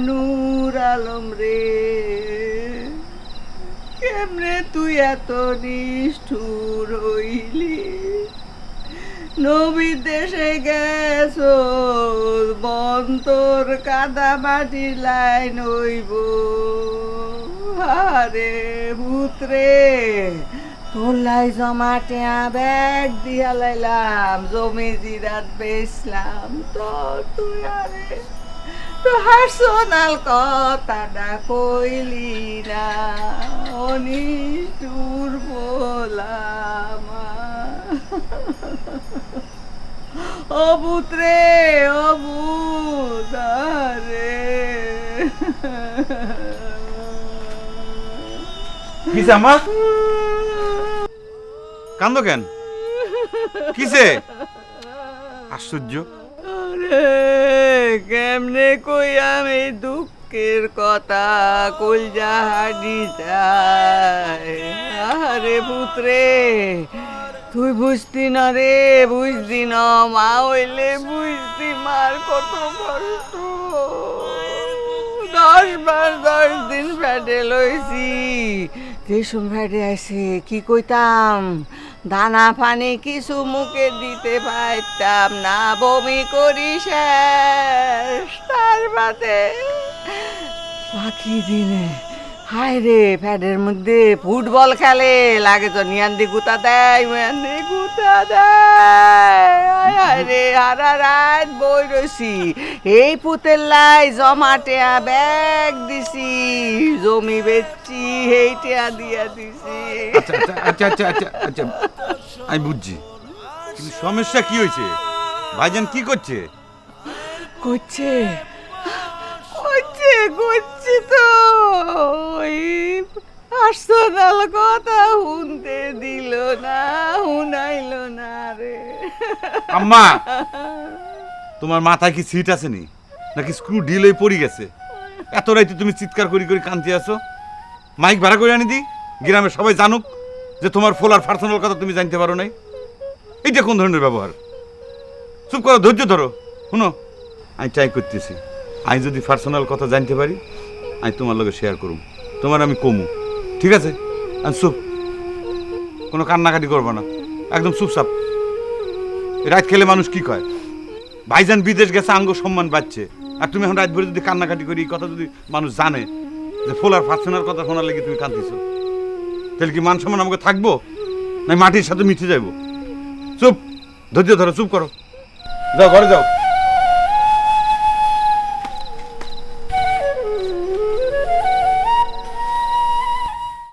নূর আলম রে, কেমনে তুই এত নিষ্ঠুর হইলি? নবী দেশে গেছ বন্তর কাদা মাটির লাইন হইব। আরে পুত্রে, তোর লাই জমাটে ব্যাগ দিয়া লাইলাম, জমি জিরাত বেচলাম, তো তুই আরে তো হাসনাল কথাটা কইলি না, অনিষ্ঠুর বলাম। ও পুত্রে, ও পুতারে। কিসে আমা, কান্দো কেন? কিসে? আশ্চর্য। আরে কেমনে কইয়াম এই দুঃখের কথা, কলজা হাডি যায়। আরে পুত্রে, তুই বুঝতি না রে, বুঝতি না, মা হইলে বুঝতি মার কত কষ্ট। 10 মাস 10 দিন ফ্যাটে লইছি, রেশম ফ্যাটে আছে, কি কইতাম, দানা পানি কিছু মুখে দিতে পারতাম না, বমি করি শেষ। তার বাদে বাকি দিনে হায় রে, ফ্যাটের মধ্যে ফুটবল খেলে, লাগে তো নিয়ান্দি গুতা দেয়, মিয়ান্দি গুতা দেয়। হায় রে, সারা রাত বই রইছি, এই পুতের লাই জমাটেয়া ব্যাগ দিছি, জমি বেচছি, এই টেয়া দিয়া দিছি। আচ্ছা আচ্ছা আচ্ছা আচ্ছা আচ্ছা, আমি বুঝছি, কিন্তু সমস্যা কি হয়েছে? ভাইজান কি করছে? করছে করছে করছে তো ওই পার্সোনাল কথা শুনতে দিল না, শুনাইল না রে। আম্মা, তোমার মাথায় কি সিট আছে নি, নাকি স্ক্রু ঢিল হয়ে পড়ে গেছে? এত রাইতে তুমি চিৎকার করি করি কান্তি আছো। মাইক ভাড়া করে আনি দি, গ্রামে সবাই জানুক যে তোমার ফোলার পার্সোনাল কথা তুমি জানতে পারো নাই। এইটা কোন ধরনের ব্যবহার? চুপ করো, ধৈর্য ধরো, শুনো, আমি ট্রাই করতেছি। আমি যদি পার্সোনাল কথা জানতে পারি, আমি তোমার লগে শেয়ার করুম, তোমার আমি কমু, ঠিক আছে? আমি চুপ, কোনো কান্নাকাটি করবো না, একদম চুপচাপ। রাত খেলে মানুষ কি কয়, ভাইজান বিদেশ গেছে, আঙ্গ সম্মান বাড়ছে, আর তুমি এখন রাত ভরে যদি কান্নাকাটি করি, এই কথা যদি মানুষ জানে যে ফোলার পার্সোনাল কথা শোনার লেগে তুমি কান্দিছ, তাহলে কি মান সম্মান আমাকে থাকবো, না মাটির সাথে মিশে যাইব? চুপ, ধৈর্য ধরো, চুপ করো, যাও ঘরে যাও।